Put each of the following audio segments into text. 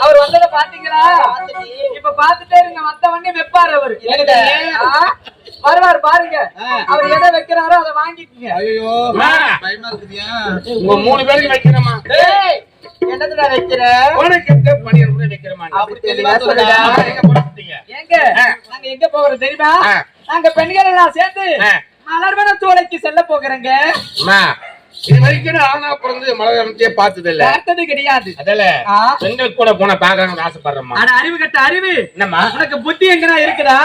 அவர் வந்தத பாத்தீங்களா? இப்ப பாத்துட்டே இருங்க, வந்த உடனே வெப்பாரு அவரு. வருவார் பாருங்க, அவர் எதை வைக்கிறாரோ அதை வாங்கிக்கங்க. ஐயோ பயமா இருக்குதியா? உங்க 3 பேருக்கு வைக்கிறேமா. என்னதுடா வைக்கிற? உனக்கு எந்த பணியர் கூட வைக்கிறேமா? அப்படி தெளிவா சொல்லுடா. எங்க நாங்க எங்க போறோம் தெரியுமா? நாங்க பெண்கள் எல்லாம் சேர்ந்து மலர்வன சோலைக்கு செல்ல போகிறேங்க. இது வரைக்கும் ஆனா பிறந்து மலர்வனத்தையே பார்த்தது இல்ல, பார்த்தது கிடையாது. அதல பெண்கள் கூட போன பாக்கணும்னு ஆசைப்படுறேம்மா. ஆனா அறிவு கட்ட அறிவு என்னம்மா உனக்கு புத்தி எங்கனா இருக்குதா?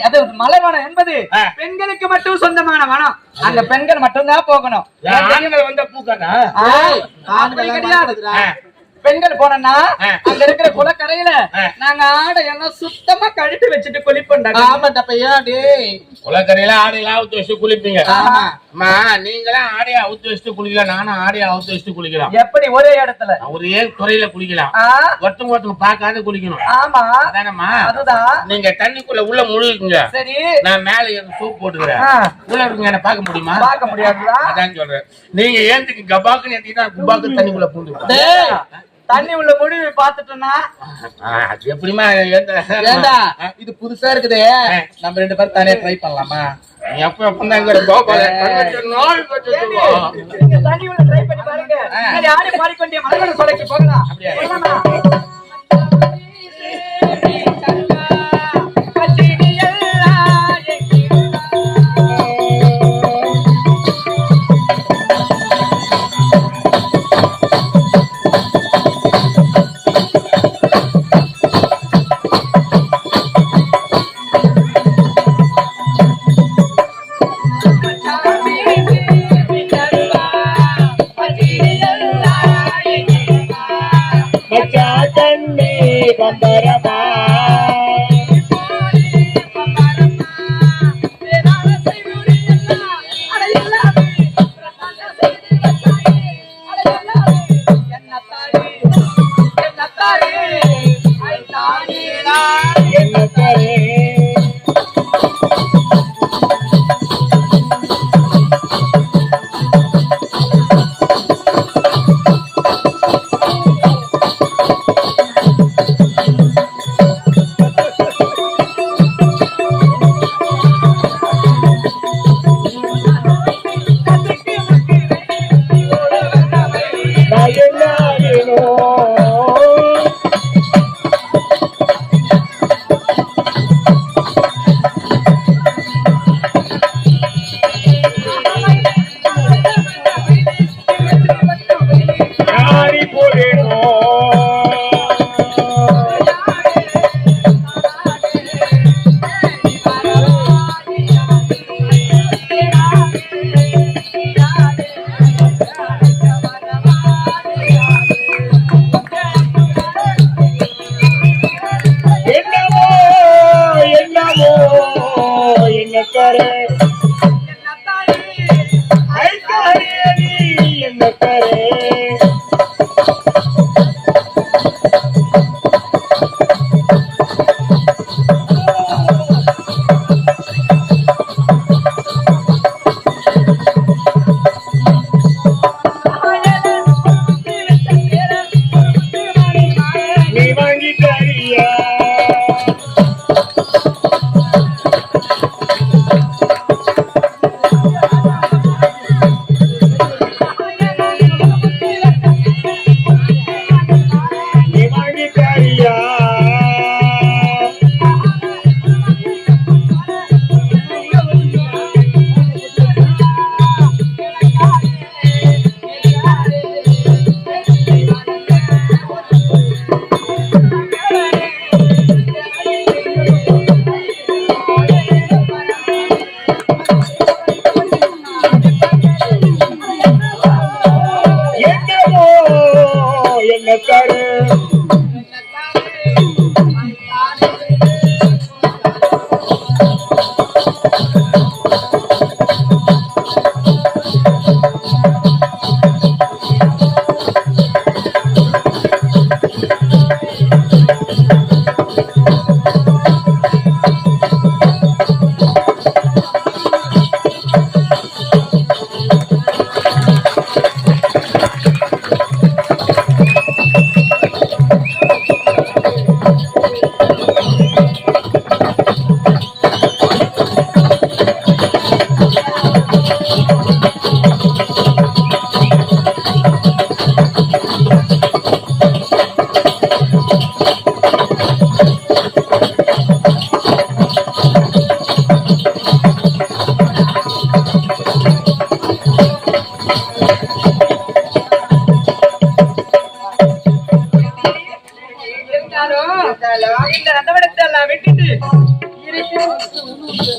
அது மலர்வனம் என்பது பெண்களுக்கு மட்டும் சொந்தமான வனம். அங்க பெண்கள் மட்டும் தான் போகணும். வந்த பூக்கானா கிடையாது. பெண்கள் போனா அங்க இருக்கிற குளக்கரையில நாங்க ஆடை எல்லாம் சுத்தமா கழுத்து வச்சுட்டு குளிப்போம். குளக்கரையில ஆடையெல்லாம் அவுத்து வச்சுட்டு குளிப்பீங்க. நீங்களாம் ஆடையா அவுத்து வச்சுட்டு குளிக்கலாம், நானும் ஆடையா அவுத்து வச்சுட்டு குளிக்கலாம். எப்படி ஒரே இடத்துல ஒரே துறையில குளிக்கலாம், ஒருத்தவங்க பாக்காத குளிக்கணும். ஆமா அதானம்மா? அதுதான். நீங்க தண்ணிக்குள்ள உள்ள முழுகுங்க, சரி நான் மேல சூப் போட்டுக்கிறேன், உள்ள இருக்கீங்க, என்ன பாக்க முடியுமா? பாக்க முடியாதுடா. அதான் சொல்றேன். நீங்க ஏந்துக்கு கபாக்குன்னு ஏத்திட்டா குபாக்கு தண்ணிக்குள்ள பூந்து தண்ணி உள்ள முடிவு பாத்துட்டோம்னா எப்படிமா? இது புதுசா இருக்குது, நம்ம 2 பேரும் தனியா ட்ரை பண்ணலாமா? எப்ப எப்ப கோபால தண்ணி உள்ள ட்ரை பண்ணி பாருங்க. ஆடி பாடிக்கொண்டே மலர்வன சோலைக்கு போகலாம்.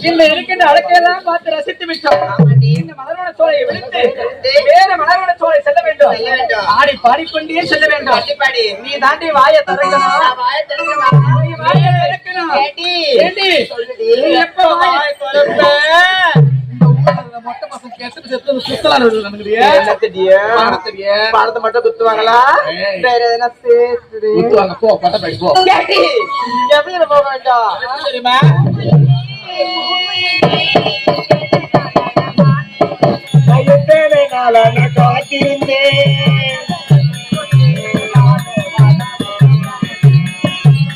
இந்த இருக்கின்ற அழகையெல்லாம் பார்த்து ரசித்து விட்டோம். இந்த மலரோட சோலையை விடுத்து வேற மலரோட சோலை செல்ல வேண்டும். ஆடி பாடிக்கொண்டே செல்ல வேண்டும். நீ தாண்டி வாயை திறக்கணும். நீ வாயை திறக்கணும். நீ எப்ப வாயை திறப்ப? மொட்டை பசங்க கேட்டு செத்து சுத்தலாம் பாடத்தை மட்டும் குத்துவாங்களா? வேற எதனா குத்துவாங்க. போ பட்ட படி போ. எப்படி போக வேண்டாம் தெரியுமா? எத்தனை நாளா நான் காத்திருந்தேன்,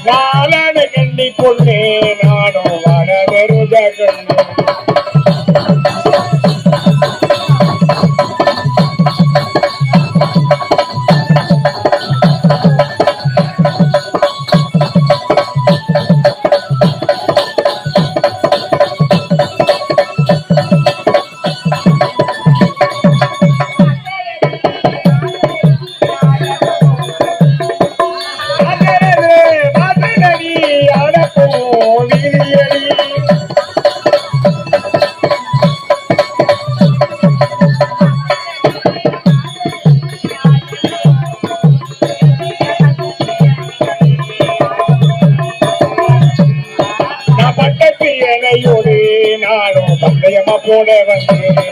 நாளான கண்ணி பொண்ணே நானும் வளர ரோஜா கண்ணு. நானும் பந்தயமா போட வந்தேன்.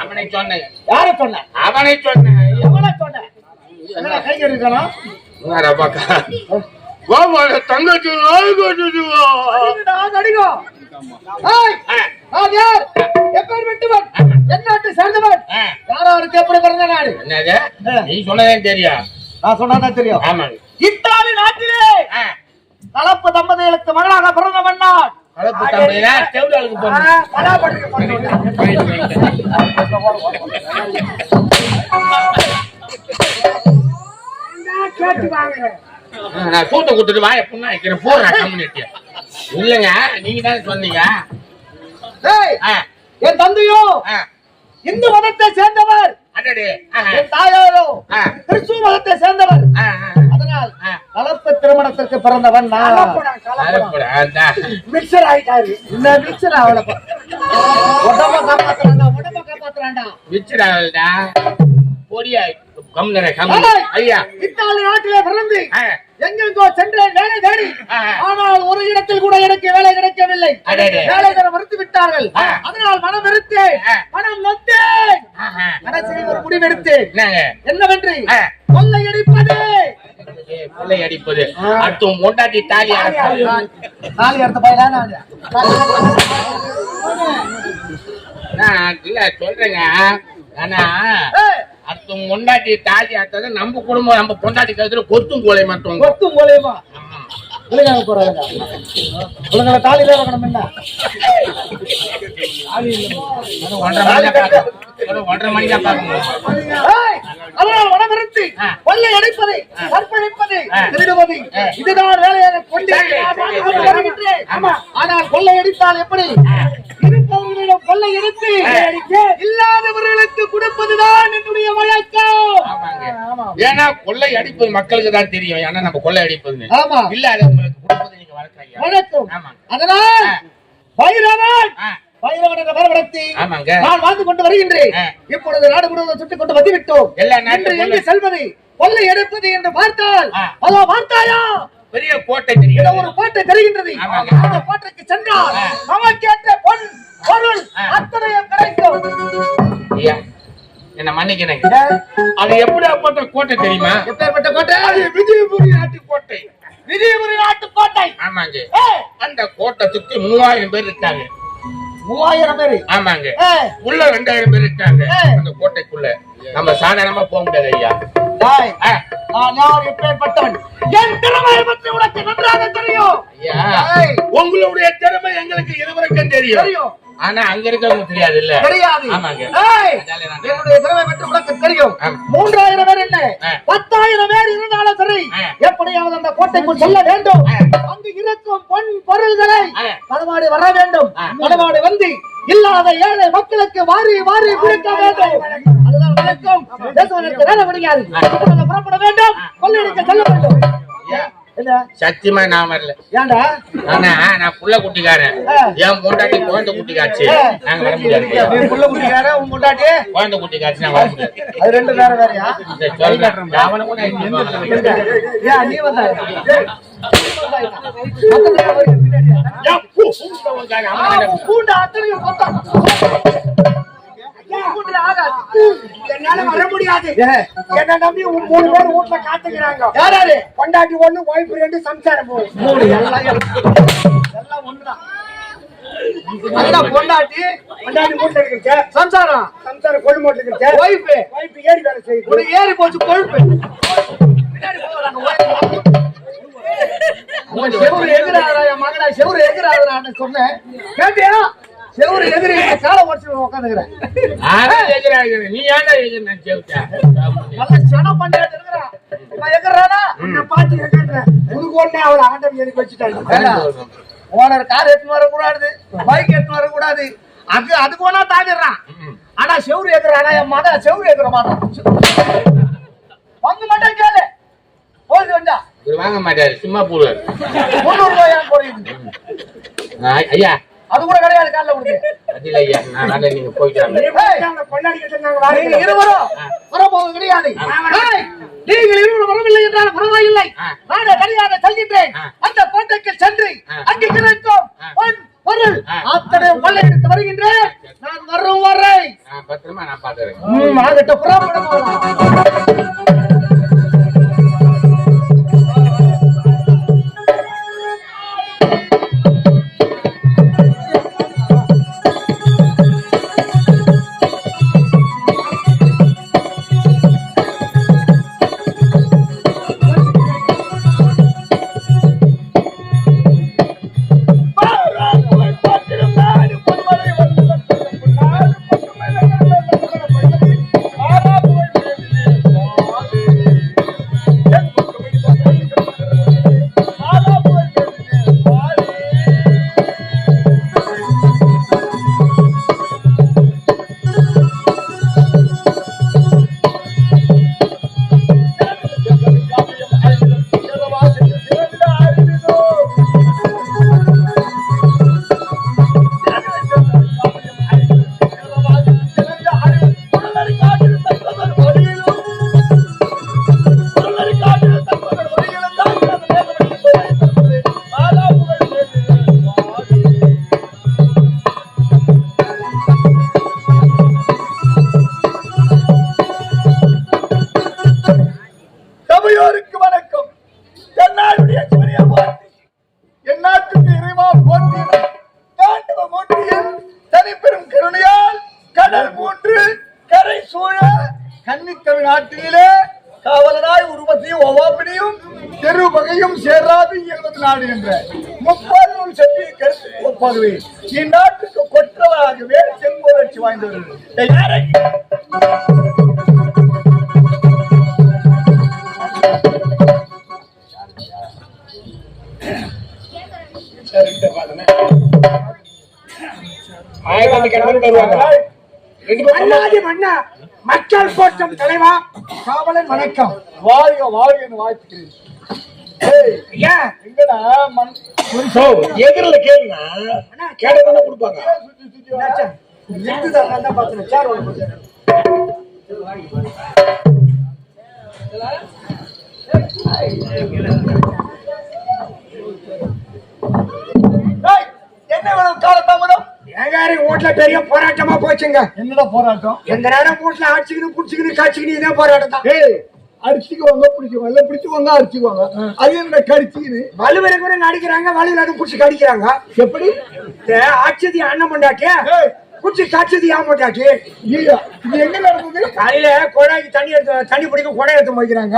அவனை சொன்னேன். யார சொன்ன? அவனை சொன்னேன். எவனை சொன்ன? என்ன கை கறிக்கணும்? வேற பக்கம் வா வா தங்கச்சி நாய் கொட்டுதுவா. நான் அடிங்கோ. ஏய் நான் யார்? எப்பேர் வெட்டுவன்? என்னாட்டு சேர்ந்தவன்? யாராருக்கு எப்படி பிறந்த நாடு? என்னது? நீ சொன்னதே தெரியும். நான் சொன்னதே தெரியும். ஆமா. இத்தாலி நாட்டிலே கலப்பு தம்பதிகளுக்கு மகனாக பிறந்தவன் நான். கலப்பு தம்பதியா செவுடாளுக்கு போறேன். கலாபட்டுக்கு கேட்டு வாங்க. நான் சூட்ட கொடுத்துட்டு வாய புண்ணா வைக்கிறேன். போடுறேன் கம்யூனிட்டியா இல்லைங்க. நீங்க தானே சொன்னீங்க. என் தந்தையோ இந்து மதத்தை சேர்ந்தவர், என் தாயாரோ கிறிஸ்துவ மதத்தை சேர்ந்தவர். அதனால் கலப்பு திருமணத்திற்கு பிறந்தவன் மிக்சர் ஆயிட்டாரு. இந்த மிக்சர் அவளை உடம்ப காப்பாத்துறாண்டா மிக்சர் ஆகலடா பொடியா ஐயா. இத்தாலி நாட்டிலே பிறந்து எங்கெங்கோ சென்றேன் வேலை தேடி. ஆனால் ஒரு இடத்தில் கூட எனக்கு வேலை கிடைக்கவில்லை. வேலை தர மறுத்து விட்டார்கள். அதனால் மனம் வெறுத்தேன், மனம் நொந்தேன். கடைசியில் ஒரு முடிவெடுத்தேன். என்னவென்று கொள்ளையடிப்பது. கொள்ளையடிப்பது அத்தும் பொண்டாட்டி தாலி தாலி அறுத்த பையனா இல்ல சொல்றேங்க. ஆனா அத்தும் பொண்டாட்டி தாலி அறுத்தது நம்ம குடும்பம், நம்ம பொண்டாட்டி கழுத்துல கொத்தும் கோலை மட்டும். கொத்தும் கோலையுமா உலகாக போறாங்க. உலக தாலி தான் வைக்கணும். என்ன 1:30 மணி தான் பார்க்கணும். அதனால் மனமிருத்தி கொள்ளை அடைப்பதை, கற்பழிப்பதை, திருடுவதை இதுதான் வேலையாக கொண்டு வருகின்றேன். ஆனால் கொள்ளை அடித்தால் எப்படி? இருப்பவர்களிடம் கொள்ளை எடுத்து இல்லாதவர்களுக்கு கொடுப்பதுதான் என்னுடைய வழக்கம். ஏன்னா கொள்ளை அடிப்பது மக்களுக்கு தான் தெரியும். ஏன்னா நம்ம கொள்ளை அடிப்பது இல்லாதவங்களுக்கு கொடுப்பது நீங்க வழக்கம். அதனால் பைரவன் என்ற பரவடத்தை நான் வாழ்ந்து கொண்டு வருகின்றேன். இப்பொழுது நாடு முழுவதும் சுட்டுக் கொண்டு வந்துவிட்டோம். எங்கு செல்வது, கொள்ளை எடுப்பது என்று பார்த்தால் அதோ பார்த்தாயா பெரிய கோட்டை தெரியும். ஒரு கோட்டை தெரிகின்றது. அந்த கோட்டைக்கு சென்றால் நமக்கேற்ற பொன் பொருள் அத்தனையும் கிடைக்கும். என்ன மன்னிக்கிறேன். அது எப்படி அப்பட்ட கோட்டை தெரியுமா? எப்பேற்பட்ட கோட்டை? விஜயபுரி நாட்டு கோட்டை. விஜயபுரி நாட்டு கோட்டை. ஆமாங்க. அந்த கோட்டை சுத்தி 3000 பேர் இருக்காங்க. 3000 பேரு? ஆமாங்க. உள்ள 2000 பேர் இருக்காங்க. அந்த கோட்டைக்குள்ள நம்ம சாதாரணமா போக முடியாது ஐயா. என் திறமையை பற்றி உனக்கு நன்றாக தெரியும். உங்களுடைய திறமை எங்களுக்கு இதுவரைக்கும் தெரியும். ஆனா அங்க இருக்கவங்க தெரியாது இல்ல? தெரியாது. ஆமாங்க. என்னுடைய திறமை பற்றி உனக்கு தெரியும். 3000 பேர் என்ன 10,000 பேர் இருந்தாலும் சரி, எப்படியாவது அந்த கோட்டைக்குள் செல்ல வேண்டும். அங்கு இருக்கும் பொன் பொருள்களை களவாடி வர வேண்டும். களவாடி வந்து இல்லாத ஏழை மக்களுக்கு வாரி வாரி கொடுக்க வேண்டும். அதுதான் வழக்கம். தேசத்திற்கு வேற முடியாது. புறப்பட வேண்டும், கொள்ளையடிக்க செல்ல வேண்டும். சத்தியமா நான் வரல. ஏண்டா? நான் புள்ள குட்டிக்காரன். என் பொண்டாட்டி குழந்தை குட்டி காட்சி. நாங்க வர முடியாது. புள்ள குட்டிக்காரன் உன் பொண்டாட்டி குழந்தை குட்டி காட்சி நான் வர முடியாது. அது ரெண்டு வேற வேறயா? அவனை கூட நீ வந்தா என்னால வர முடியாது. என்ன நம்பி 3 பேர் வீட்டுல காத்துக்கிறாங்க. யாராரு? பொண்டாட்டி 1, ஒய்ஃப் 2, சம்சாரம் 3. எல்லாம் ஒண்ணுதான். பொண்டாட்டி மூட்டை இருக்கு, சம்சாரம் கொள்ளு மூட்டை இருக்கு, ஒய்ஃப் ஏறி வேலை செய்யுது. ஏறி போச்சு கொழுப்பு. செவுரு எதிராதா என் மகனா, செவுரு எதிராதான்னு சொன்னேன். கேட்டியா? செவுரு எதிரி காலை உடச்சு உட்காந்துக்கிறேன். நீ ஏன்டா எதிர்த்தா நல்லா சனம் பண்ணிட்டு இருக்கிறான். எகிறானா பாத்து எகிறேன். உனக்கு ஒண்ணே அவளை ஆண்டவன் எனக்கு வச்சுட்டாங்க. ஓனர் கார் எடுத்துன்னு வரக்கூடாது, பைக் எடுத்துன்னு வரக்கூடாது. அது போனா தாங்கிடுறான். ஆனா செவுரு எகிறானா என் மகன் செவுரு எகிற மாட்டான். பங்கு மட்டும் கேளு. போயிட்டு வந்தா வாங்க மாட்டாரு. சும்மா போடுவாரு. 300 ரூபாய் போடுது. ஐயா அது கூட கிடையாது. காலைல கொடுத்து அதில் ஐயா நான் நீங்க போயிட்டாங்க. இருவரும் வரப்போவது கிடையாது. நீங்கள் இருவரும் வரவில்லை என்றால் பரவாயில்லை. நான் தனியாக செல்கின்றேன். அந்த கோட்டைக்கு சென்று அங்கு கிடைக்கும் பொருள் அத்தனை கொள்ளையடித்து வருகின்றேன். நான் வரும் வரை பத்திரமா நான் பாத்துறேன். ஆகட்ட புறப்படும். கன்னித்தமிழ் நாட்டிலே காவலராய் உருவத்தையும் ஒவ்வாப்பினையும் தெரு வகையும் சேராது இயல்பது நாடு என்ற முப்பால் சக்தியை கருத்து ஒப்பாகவே இந்நாட்டுக்கு கொற்றவராகவே செங்கோலட்சி வாய்ந்தவர்கள். மக்கள் போற்றும் தலைவா காவலன் வணக்கம். வாழ்க வாழ்க என்று வாழ்த்துக்கிறேன். எதிரில் கேளுங்க கேட்டதானே கொடுப்பாங்க. என்ன வேணும் காலத்தாமதம்? வீட்டுல பெரிய போராட்டமா போச்சுங்க. என்னடா போராட்டம்? எந்த நேரம் வீட்டுல அடிச்சுக்கணும் குடிச்சுக்கணும் காய்ச்சிக்கணும் இதே போராட்டம் தான். அடிச்சுக்குவாங்க பிடிக்குவாங்க இல்ல பிடிச்சுவாங்க அடிச்சுக்குவாங்க. அது என்ன கடிச்சுக்கின்னு வலுவில கூட நடிக்கிறாங்க வலுவில குடிச்சு கடிக்கிறாங்க. எப்படி ஆட்சதி அண்ணன் பொண்டாட்டி குடிச்சு காய்ச்சது ஏன் பொண்டாட்டி? இது எங்க நடந்தது? காலையில குழாய்க்கு தண்ணி பிடிக்க குழாய் எடுத்து வைக்கிறாங்க.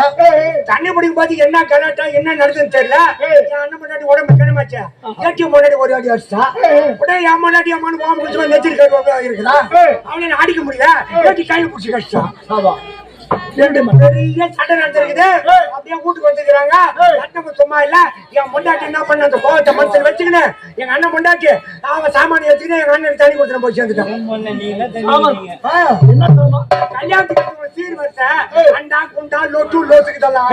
தண்ணி பிடிக்கும் போது என்ன கலாட்டா என்ன நடக்குதுன்னு தெரியல. என் அண்ணன் பொண்டாட்டி உடம்பு கிணமாச்சா ஏடிஎம் முன்னாடி ஒரு அடி அடிச்சா உடனே என் பொண்டாட்டி அம்மானு பாம்பு குடிச்சு நெச்சில் இருக்குதா அவனை அடிக்க முடியல ஏட்டி கையை பிடிச்சி கடிச்சான். பெரிய சண்டை நடந்திருக்குது. அப்படியே வீட்டுக்கு வந்துக்கிறாங்க. அண்ணன் சும்மா இல்ல என் பொண்டாட்டி என்ன பண்ண அந்த கோவத்தை மனசுல வச்சுக்கின்னு எங்க அண்ணன் பொண்டாட்டி அவன் சாமானிய வச்சுக்கின்னு எங்க அண்ணன் தண்ணி கொடுத்துட்டு போய் சேர்ந்துட்டான். கல்யாணத்துக்கு சீர் வச்ச அண்டா குண்டா லொட்டு லோசுக்குதெல்லாம்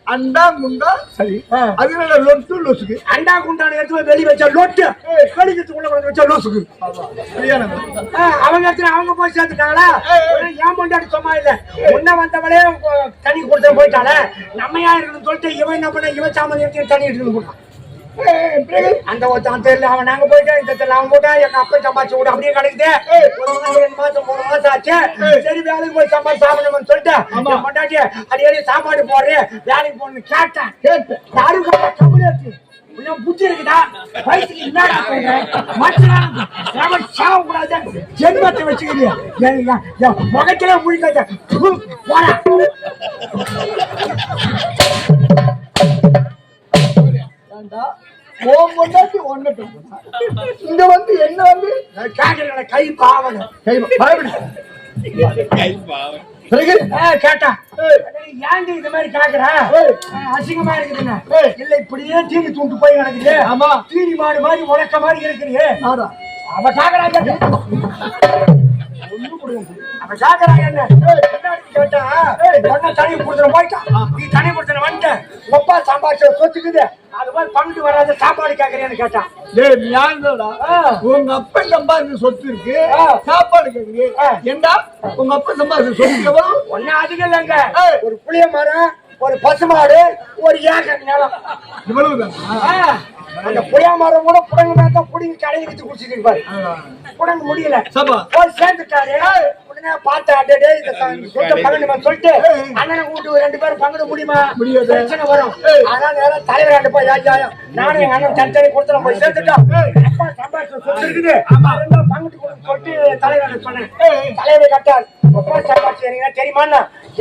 அண்டா குண்டா சரி அதனால லொட்டு லொசுக்கு அண்டா குண்டான எடுத்து வெளியே வச்சா லொட்டு கடிக்கிறதுக்குள்ள கொண்டு வச்சா லோசுக்கு அவங்க இடத்துல அவங்க போய் சேர்த்துட்டாங்களா. ஏன் பொண்டாட்டி சும்மா இல்ல முன்ன வந்தவளே தண்ணி கொடுத்து போயிட்டாளே நம்ம யார் இருக்குன்னு சொல்லிட்டு இவன் என்ன பண்ண இவன் சாமான் எடுத்து தண்ணி எடுத்துன்னு போட்டான். அந்த ஒருத்தான் தெரியல அவன் நாங்க போயிட்டோம் இந்த தெரியல அவன் போட்டா எங்க அப்பா சம்பாதிச்சு விட அப்படியே கிடைக்குது. 2 மாசம் 3 மாசம் ஆச்சு. சரி வேலைக்கு போய் சம்பாதி சாப்பிடணும்னு சொல்லிட்டு பொண்டாட்டி அடிக்கடி சாப்பாடு போடுறேன் வேலைக்கு போகணும்னு கேட்டேன். யாரும் கம்பெனி புத்தி இருக்குதா வயசுக்கு என்னடா சாவக்கூடாது ஜென்மத்தை வச்சுக்கிறீங்க முகத்தில முடிக்காத போற இங்க வந்து என்ன வந்து கை பாவனை கேட்டா ஏன் இந்த மாதிரி கேக்குற அசிங்கமா இருக்குதுன்னு இல்ல இப்படியே தீனி தூண்டு போய் நடக்குது. ஆமா தீனி மாடு மாதிரி உலக்க மாதிரி இருக்குது. அவ கேக்குறாங்க அவ கேக்குறாங்க என்ன கேட்டா உடனே தனி கொடுத்துட போயிட்டான். நீ தனி கொடுத்துட வந்துட்ட ஒப்பா சம்பாதிச்ச சொத்துக்குது அது மாதிரி பங்கு வராத சாப்பாடு கேக்குறேன்னு கேட்டான். உங்க அப்பா சம்பாதிச்ச சொத்து இருக்கு சாப்பாடு கேக்குறீங்க ஏண்டா உங்க அப்பா சம்பாதிச்ச சொத்து எவ்வளவு? ஒன்னும் அதிகம் இல்லைங்க. ஒரு புளிய மரம் ஒரு பசுமாடு 1 ஏக்கர் நிலம் இவ்வளவுதான். அந்த புளிய மரம் கூட புடங்கு மேத்தான் புடிங்கி கடையில் வச்சு குடிச்சிட்டு இருப்பாரு. புடங்கு முடியல போய் சேர்ந்துட்டாரு. உடனே பார்த்தா அடே இந்த சொந்த பங்கன்னு சொல்லிட்டு அண்ணனை கூட்டு 2 பேரும் பங்கிட முடியுமா? பிரச்சனை வரும். அதனால நேரம் தலைவர் 2 போய் நானும் எங்க அண்ணன் தனித்தனி கொடுத்துட போய் சேர்த்துட்டோம். அப்பா சம்பாதிச்சு சொத்து இருக்குது பங்கிட்டு கொடுன்னு சொல்லிட்டு தலைவர் சொன்னேன். தலைவர் கட்டார் ஒப்பா சம்பாதிச்சு தெரியுமா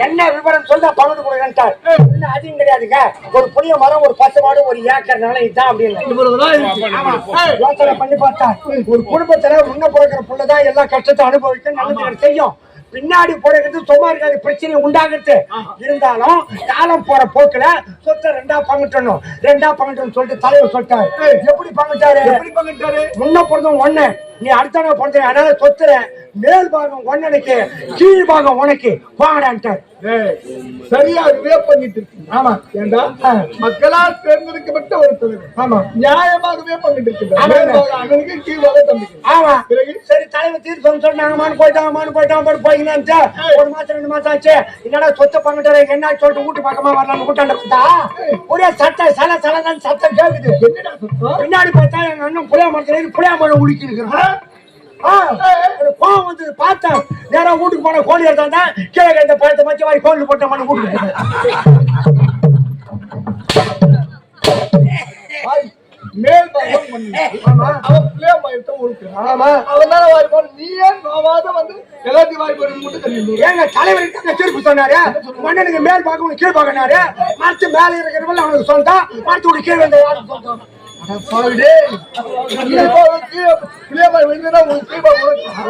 என்ன விவரம் சொல்ல பங்கிட்டு கொடுங்கன்ட்டார். இன்னும் அதிகம் கிடையாதுங்க. ஒரு புளிய மரம் ஒரு பசுமாடு 1 ஏக்கர் நிலம் இதான் அப்படின்னு யோசனை பண்ணி பார்த்தா ஒரு குடும்பத்துல முன்ன பிறக்கிற புள்ளதான் எல்லா கஷ்டத்தை அனுபவிக்க நல்லது செய்யும். பின்னாடி போறது சும்மா இருக்காது பிரச்சனை உண்டாகிறது. இருந்தாலும் காலம் போற போக்குல சொத்தை 2ஆ பங்கிட்டணும் 2ஆ பங்கிட்டணும் சொல்லிட்டு தலைவர் சொல்லிட்டாரு. எப்படி பங்கிட்டாரு? முன்ன பிறந்தவன் ஒண்ணு நீ அடுத்த பிறந்த அதனால சொத்துற மேல் பாகம் ஒன்னனுக்கு கீழ் பாகம் உனக்கு வாங்கடான்ட்டார். சரியாகவே பண்ணிட்டு இருக்கு. ஆமா ஏண்டா மக்களால் தேர்ந்தெடுக்கப்பட்ட ஒரு தலைவர். ஆமா நியாயமாகவே பண்ணிட்டு இருக்கு. அவனுக்கு கீழாக தம்பிக்கு. ஆமா சரி தலைவர் தீர்ப்பு சொன்னாங்கமான்னு போயிட்டான் போயிங்கன்னு 1 மாசம் 2 மாசம் ஆச்சு. என்னடா சொத்தை பங்கிட்டாரு என்ன சொல்லிட்டு வீட்டு பக்கமா வரலாம்னு கூட்டாண்ட பார்த்தா ஒரே சட்டம் சலதான் சத்தம் கேக்குது. பின்னாடி பார்த்தா எங்க அண்ணன் புளியா மரத்துல உடுக்கி இருக்கிறான். கோவம் வந்து பார்த்தேன் நேரா வீட்டுக்கு போன கோழி எடுத்தா கீழே இந்த பழத்தை மச்ச மாதிரி கோழி போட்ட மாதிரி வீட்டுக்கு மேல் phone பண்ணி. அவன் பிள்ளைய மயத்தை உழுக்கிறான். அதனால வாய்ப்பாடு நீ ஏன் நோவாத வந்து எல்லாத்தையும் வாய்ப்பாடு மட்டும் தெரியும். ஏங்க தலைவருக்கு அங்க தீர்ப்பு சொன்னாரு, மன்னனுக்கு மேல் பார்க்க உனக்கு கீழ் பார்க்கனாரு, மரத்து மேல இருக்கிறவங்க அவனுக்கு சொல்லிட்டான், மரத்து உனக்கு கீழ் வந்த யாருக்கு சொல்லிட்டான்.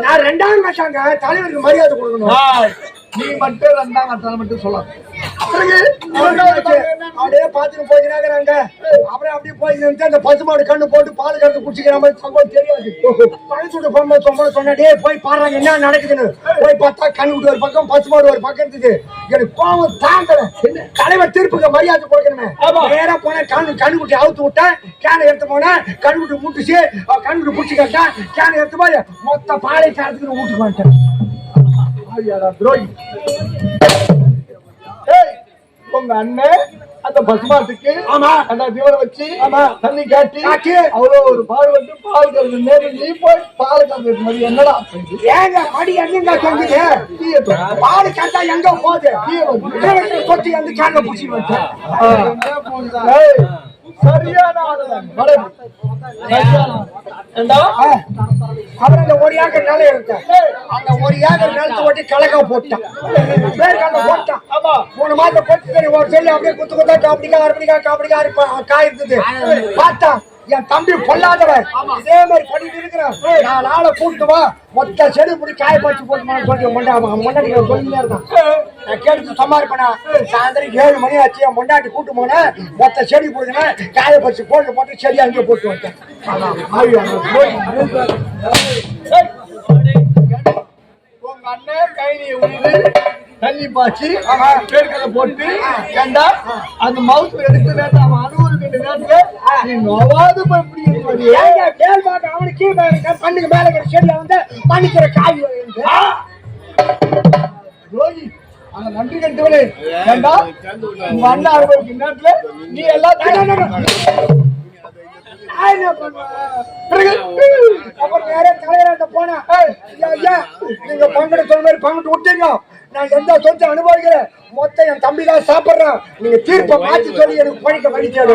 நான் ரெண்டாம் கட்டாங்க தலைவருக்கு மரியாதை கொடுக்கணும். நீ மட்டும் ரெண்டாம் கட்டால மட்டும் சொல்லலாம். அப்படியே பாத்துட்டு போயிக்கிறாங்க. அப்புறம் அப்படியே போய் அந்த பசுமாடு கண்ணு போட்டு பால் கறந்து குடிச்சிக்கிற மாதிரி சம்பவம் தெரியாது. பழச்சுட்டு போகும்போது சொன்னே போய் பாடுறாங்க என்ன நடக்குதுன்னு. போய் பார்த்தா கண்ணு விட்டு ஒரு பக்கம் பசுமாடு ஒரு பக்கம் இருக்குது. எனக்கு கோவம் தாங்கல. தலைவர் தீர்ப்புக்கு மரியாதை கொடுக்கணுமே. நேரா போனேன் கண்ணு குட்டி அவுத்து விட்டேன். கேனை எடுத்து போனேன், கண்ணு குட்டி முட்டுச்சு, கண்ணு குட்டி பிடிச்சி கேட்டேன். கேனை எடுத்து போய் மொத்த பாலை காலத்துக்கு வீட்டுக்கு வந்துட்டேன். துரோகி உங்க அண்ணன் அந்த பசுமாட்டுக்கு அந்த தீவனம் வச்சு தண்ணி காட்டி அவ்வளோ ஒரு பால் வந்து பால் கறந்து நேரம் நீ போய் பால் கறந்து மாதிரி என்னடா ஏங்க மடி எங்க சொல்லுங்க பால் கறந்தா எங்க போகுது கொத்தி அந்த கேன பூச்சி வச்சேன். சரியான அப்புறம் அந்த ஒரு ஏக்கர் நிலம் இருக்கு, அந்த ஒரு ஏக்கர் நிலத்தை ஓட்டி கலக்க போட்டான், வேர்க்கடலை போட்டான். 3 மாதம் கொத்து ஒரு சொல்லி அப்படியே குத்து குத்தா காப்பிடிக்கா காய் இருந்தது. பார்த்தா என் தம்பி பொல்லாதவன் இதே மாதிரி பண்ணிட்டு இருக்கிறான். 4 ஆளை கூப்பிட்டு வா, மொத்த செடி இப்படி காய பறிச்சு போட்டுமான்னு சொல்லி முன்னாடி சொல்லிட்டே இருக்கான். நான் கேட்டு சமாளிப்பேனா, சாயந்தரம் 7 மணி ஆச்சு, என் முன்னாடி கூட்டு போனேன், மொத்த செடி போடுங்க காய பறிச்சு போட்டு செடி அங்கேயே போட்டு வச்சேன். உங்க அண்ணன் கைனி உண்டு தண்ணி பாய்ச்சி பேர்களை போட்டு ஏண்டா அந்த மவுஸ் எடுத்து நேரத்தை அவன் அனுபவிக்கின்ற நேரத்துல நீ நோவாது அவனுக்கு பண்ணுக்கு மேல செடியில வந்து மன்னிக்கிற காய் ரோகி அந்த நன்றி கட்டுவனே ஏண்டா உங்க அண்ணன் அனுபவிக்கின்ற நேரத்துல நீ எல்லாத்தையும் அப்புறம் வேற தலைவராட்ட போனா நீங்க பங்கிட்டு சொன்ன மாதிரி பங்கிட்டு விட்டீங்க, நான் எந்த சொத்தை அனுபவிக்கிறேன், மொத்தம் என் தம்பி தான் சாப்பிடுறான், நீங்க தீர்ப்பை மாத்தி சொல்லி எனக்கு பணிக்க வடிச்சேன்.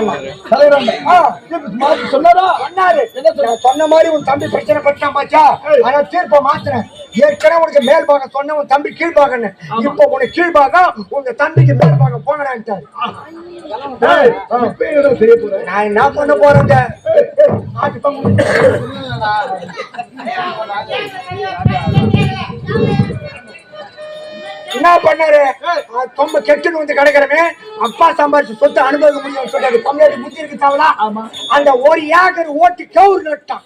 சொன்னாரா சொன்னாரு, நான் சொன்ன மாதிரி உன் தம்பி பிரச்சனை பட்டான் பாச்சா, ஆனா தீர்ப்பை மாத்துறேன். ஏற்கனவே உனக்கு மேல் பாகம் சொன்ன உன் தம்பி கீழ்பாகன்னு, இப்ப உனக்கு கீழ்பாகம் உங்க தம்பிக்கு மேல் பாகம் போங்கடான்ட்டாரு. நான் என்ன பண்ண போறேங்க, என்ன பண்ணாரு, ரொம்ப கெட்டுன்னு வந்து கிடக்கிறமே அப்பா சம்பாதிச்சு சொத்து அனுபவிக்க முடியும் சொல்றாரு. தமிழ்நாடு புத்தி இருக்கு தவளா, அந்த ஒரு ஏக்கர் ஓட்டி கவுரு நட்டான்.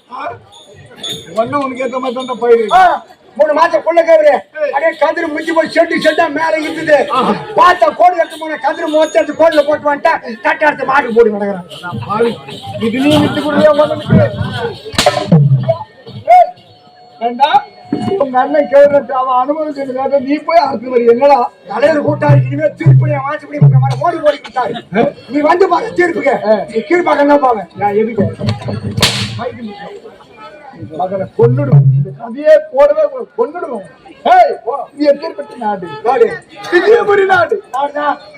ஒன்னும் உனக்கு ஏற்ற மாதிரி தான் பயிர் 3 மாசம் கொள்ள கவுரு அப்படியே கதிரு முடிஞ்சு போய் செட்டா மேல இருந்தது. பார்த்தா கோடு எடுத்து போன கதிரு மொத்த எடுத்து கோடுல போட்டு வந்துட்டா தட்டை எடுத்து மாட்டு போட்டு கிடக்குறான். இதுலயும் விட்டு கொடுக்க உங்க அண்ணன் கேட்டு அவன் அனுபவிச்சு நீ போய் அதுக்கு வரி என்னடா தலைவர் கூட்டாரு. இனிமே திருப்பி வாசிப்படி மோடி போடி கொடுத்தாரு. நீ வந்து பாரு தீர்ப்புக்கு, நீ கீழ்பாக்கம் தான் போவேன். நான் எதுக்கு மகனை கொன்னுடுவோம், இந்த கதையே போடவே கொன்னுடுவோம். நீ எப்பேற்பட்ட நாடு நாடு விஜயபுரி நாடு.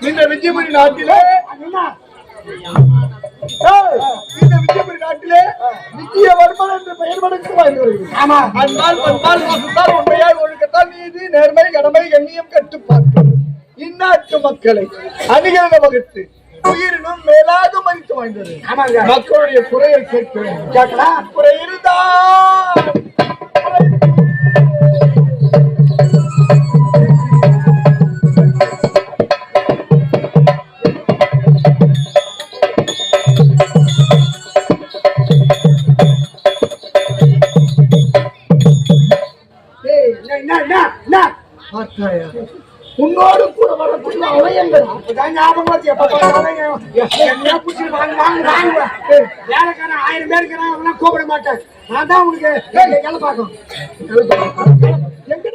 இந்த விஜயபுரி நாட்டிலே இந்த விஜயபுரி நாட்டிலே விஜயவர்மன் என்ற பெயர் மடங்கு வாழ்ந்து வருகிறது. அன்பால் பண்பால் மாசத்தால் உண்மையால் ஒழுக்கத்தால் நீதி நேர்மை கடமை கண்ணியம் கட்டுப்பாடு இந்நாட்டு மக்களை அணிகள வகுத்து உயிரினும் மேலாக மதித்து வாழ்ந்தது. மக்களுடைய குறையை கேட்கிறேன். குறை இருந்தா உன்னோடு கூட வரக்கூடிய அவயங்கள் ஞாபகம் வேலைக்காரன் 1000 பேருக்கு கூப்பிட மாட்டேன். நான் தான் உனக்கு பார்க்கணும்.